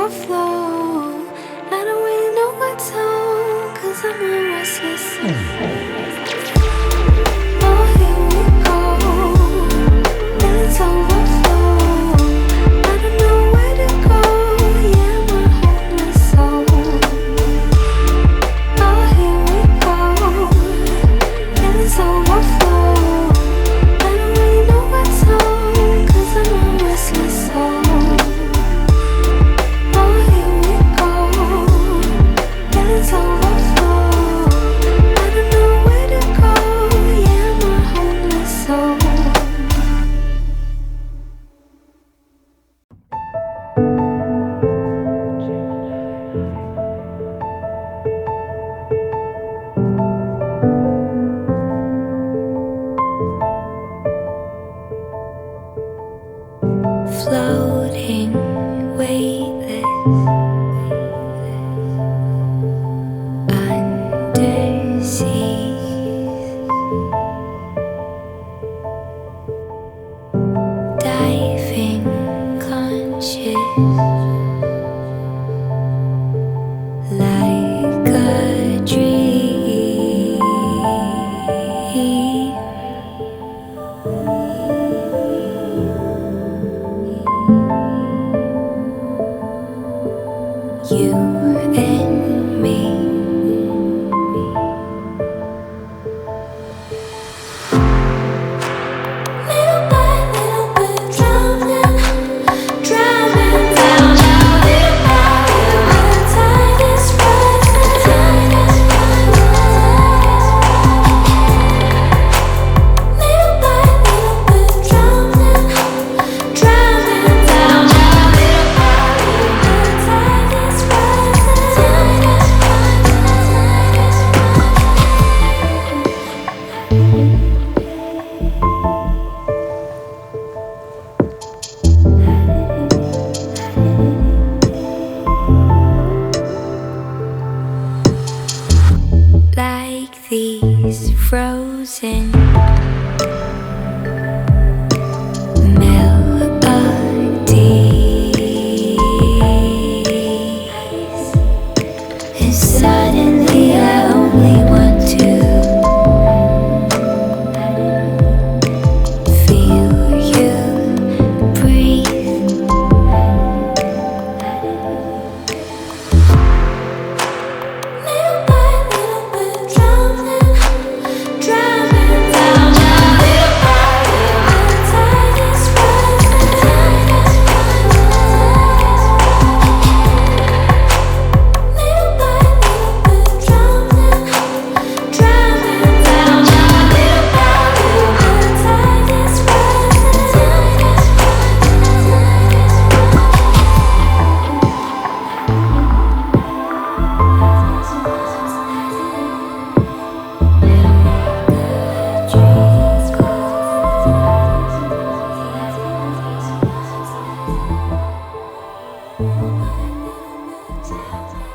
overflow. I don't really know what to, cause I'm a restless soul. Oh, here we go. Feelings overflow. I don't know where to go. Yeah, I'm a hopeless soul. Oh, here we go. Feelings overflow. I don't really know what to, cause I'm a restless soul. Floating, weightless, undersea, diving, conscious, like a dream. You and me. Little by little bit drowning, drowning down. Little by little, the tide is rising. Little by little bit drowning, drowning down. Little by little, the tide is rising. Like these frozen melodies, and suddenly I only want to feel you breathe. Little by little bit drowning, drowning down. Little by little, the tide is rising. Little by little bit drowning, drowning down. Little by little, the tide is rising. Dreams.